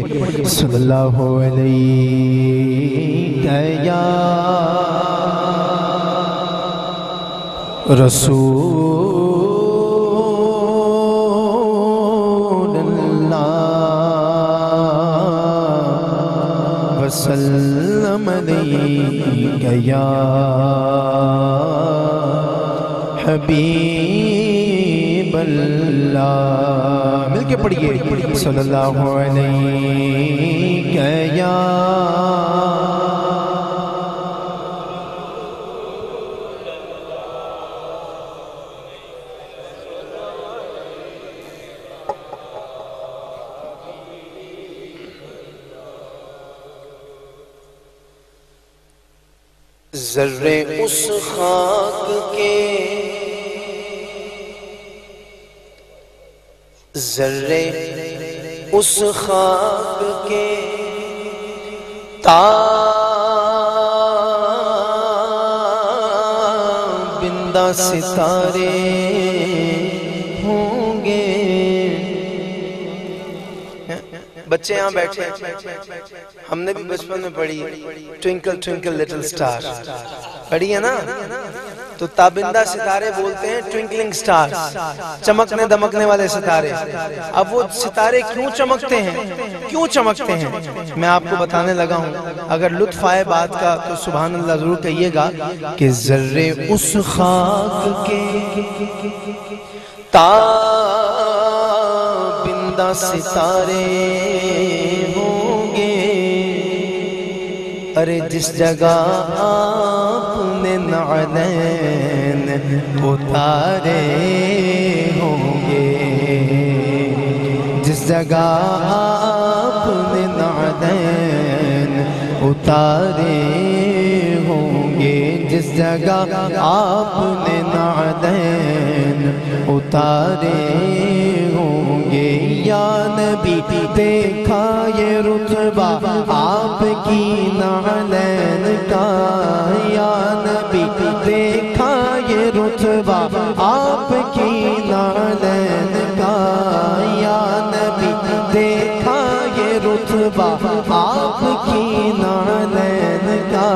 صلی اللہ علیہ یا رسول اللہ وسلم علیک یا حبیب اللہ۔ مل کے پڑھئے صلی اللہ علیہ یا ذرے اس خاک کے ذرے اس خاک کے تابندہ ستارے ہوں گے۔ بچے یہاں بیٹھے ہم نے بھی بچپن میں پڑھی ٹوئنکل ٹوئنکل لٹل سٹار پڑھی ہے نا، تو تابندہ ستارے بولتے ہیں ٹوئنکلنگ سٹار، چمکنے دمکنے والے ستارے۔ اب وہ ستارے کیوں چمکتے ہیں، کیوں چمکتے ہیں، میں آپ کو بتانے لگا ہوں۔ اگر لطف آئے بات کا تو سبحان اللہ ضرور کہیے گا کہ ذرے اس خاک کے تابندہ ستارے ہوں گے، ارے جس جگہ آپ نے نعلین اتارے ہوں گے، جس جگہ آپ نے نعلین اتارے ہوں گے، جس جگہ آپ نے نعلین اتارے ہوں گے۔ یا نبی دیکھا یہ رتبہ آپ کی نعلین کا، یا نبی دیکھا یہ رتبہ آپ کی نعلین کا، یا نبی دیکھا یہ رتبہ آپ کی نعلین کا۔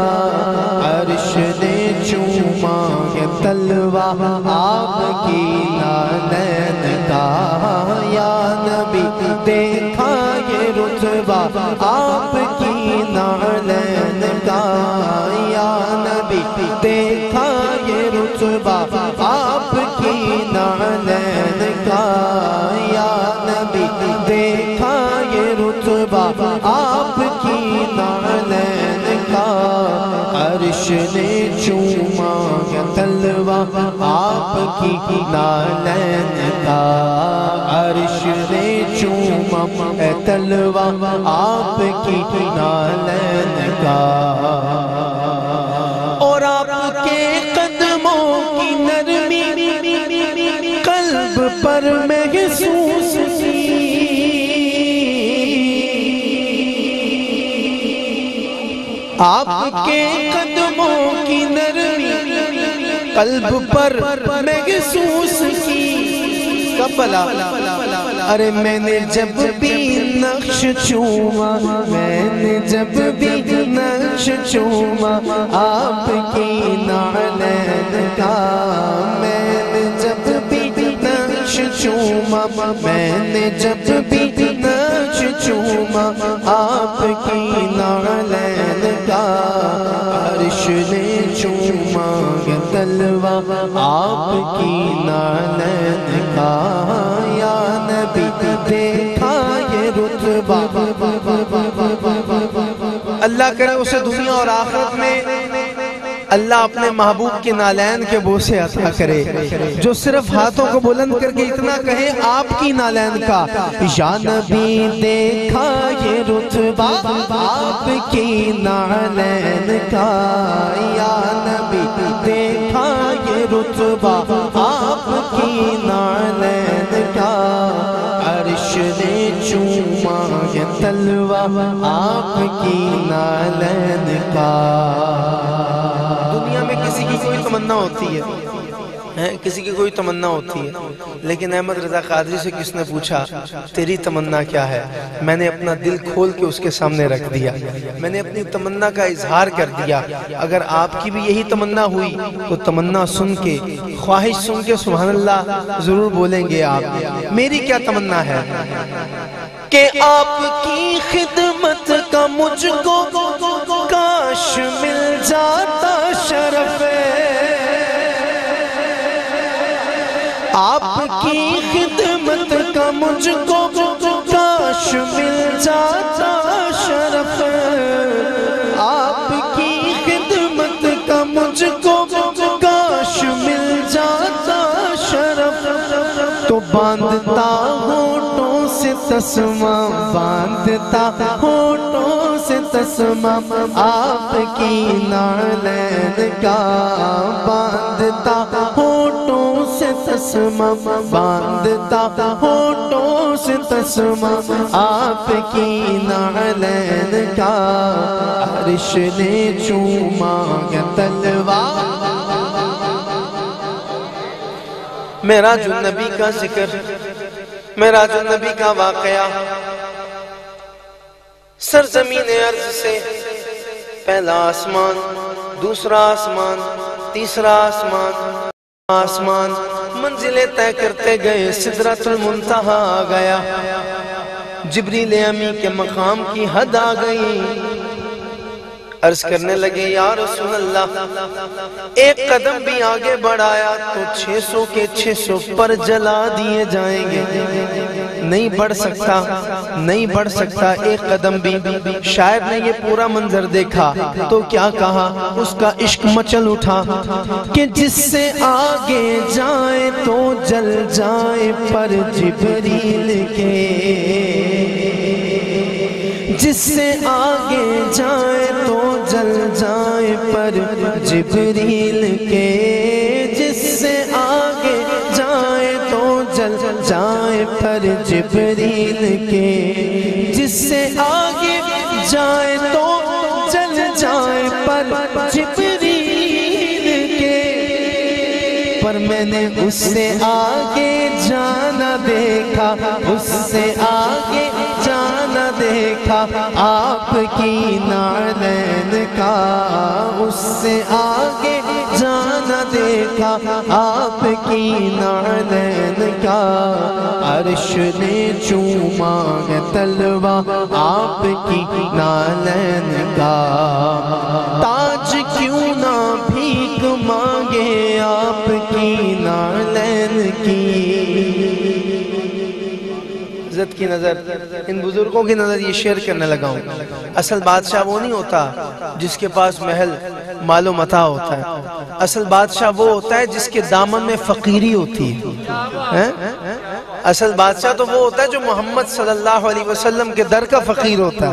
عرش نے چوما یہ تلوہ آپ کی نعلین کا، یا نبی دیکھا یہ رتبہ آپ کی نعلین کا، یا نبی دیکھا یہ رتبہ آپ کی نعلین کا، یا نبی دیکھا یہ رتبہ آپ کی نعلین کا۔ عرش نے چوما یہ تلوہ آپ کی نعلین کا، عرش نے چوما اے تلوہ آپ کی نعلین کا۔ اور آپ کے قدموں کی نرمی قلب پر محسوس کی، آپ کے قدموں کی نرمی قلب پر محسوس کی۔ کبلا ارے میں نے جب بھی نقش چوما، میں نے جب بھی نقش چوما آپ کی نعلین کا، میں نے جب بھی نقش چوما، میں نے جب بھی نقش چوما آپ کی نعلین کا۔ عرش نے چوما یہ تلوہ آپ کی نعلین کا، یا نبی دیکھا یہ رتبہ۔ اللہ کرے اسے دنیا اور آخرت میں اللہ اپنے محبوب کے نعلین کے بوسے عطا کرے، جو صرف ہاتھوں کو بلند کر کے اتنا کہے آپ کی نعلین کا۔ یا نبی دیکھا یہ رتبہ آپ کی نعلین کا، یا نبی دیکھا یہ رتبہ آپ کی نعلین کا۔ عرش نے چوما یہ تلوہ آپ کی نعلین کا۔ دنیا میں کسی کی کوئی تمنا ہوتی ہے کسی کی کوئی تمنا ہوتی ہے، لیکن احمد رضا قادری سے کس نے پوچھا تیری تمنا کیا ہے؟ میں نے اپنا دل کھول کے اس کے سامنے رکھ دیا، میں نے اپنی تمنا کا اظہار کر دیا۔ اگر آپ کی بھی یہی تمنا ہوئی تو تمنا سن کے، خواہش سن کے سبحان اللہ ضرور بولیں گے آپ۔ میری کیا تمنا ہے کہ آپ کی خدمت کا مجھ کو کاش مل جاتا شرف، آپ کی خدمت کا مجھ کو کاش مل جاتا شرف، آپ کی خدمت کا مجھ کو کاش مل جاتا شرف، تو باندھتا ہونٹوں سے تسمہ، باندھتا ہونٹوں سے تسمہ آپ کی نالین کا، باندھتا ہونٹوں سے تسمہ، باندھتا ہونٹوں سے تسمہ آپ کی نالین کا، عرش نے چوما گیا تلوار۔ معراج النبی کا ذکر، معراج النبی کا واقعہ، سرزمین ارض سے پہلا آسمان، دوسرا آسمان، تیسرا آسمان، منزلیں طے کرتے گئے، سدرۃ المنتہا آ گیا، جبریل امی کے مقام کی حد آ گئی۔ عرض کرنے لگے یا رسول اللہ، ایک قدم بھی آگے بڑھایا تو 600 کے 600 پر جلا دیے جائیں گے، نہیں بڑھ سکتا، نہیں بڑھ سکتا ایک قدم بھی۔ شاعر نے یہ پورا منظر دیکھا تو کیا کہا، اس کا عشق مچل اٹھا کہ جس سے آگے جائے تو جل جائے پر جبریل کے، جس سے آگے جائے تو جل جائے پر جبریل کے، جس سے آگے جائے تو جل جائے پر جبریل کے، جس سے آگے جائے تو جل جائے پر جبریل کے، پر میں نے اس سے آگے جانا دیکھا، اس سے آگے جانا دیکھا آپ کی نالین کا، اس سے آگے جانا دیکھا آپ کی نالین کا، عرش نے چوما ہے تلوا آپ کی نالین کا، تاج کیوں نہ بھیک مانگے آپ کی نالین کی۔ عزت کی نظر، ان بزرگوں کی نظر یہ شیئر کرنے لگا ہوں۔ اصل بادشاہ وہ نہیں ہوتا جس کے پاس محل مال و متاع ہوتا ہے، اصل بادشاہ وہ ہوتا ہے جس کے دامن میں فقیری ہوتی ہے۔ اصل بادشاہ تو وہ ہوتا ہے جو محمد صلی اللہ علیہ وسلم کے در کا فقیر ہوتا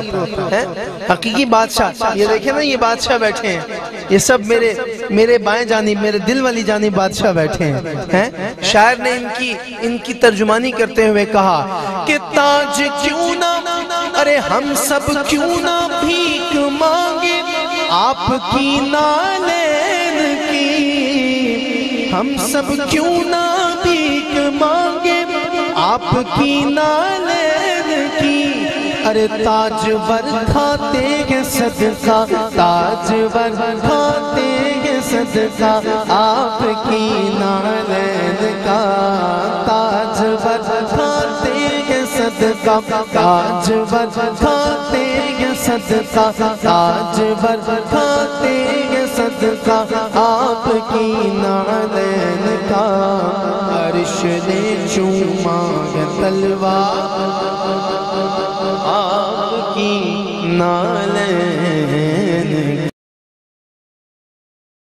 ہے۔ حقیقی بادشاہ، یہ دیکھیں نا یہ بادشاہ بیٹھے ہیں، یہ سب میرے بائیں جانب، میرے دل والی جانب بادشاہ بیٹھے ہیں۔ شاعر نے ان کی ترجمانی کرتے ہوئے کہا کہ تاج کیوں نہ، ارے ہم سب کیوں نہ بھیک مانگے آپ کی نالین کی، ہم سب کیوں نہ بھیک مانگے آپ کی نالین کی، ارے تاجور کھاتے ہیں صدقہ، تاجور کھاتے ہیں صدقہ آپ کی نالین کا، تاجور کھاتے ہیں صدقہ، تاجور کھاتے ہیں صدقہ، تاجور کھاتے ہیں صدقہ آپ کی نالین کا، عرش نے چوما ہے تلوار آپ کی نالین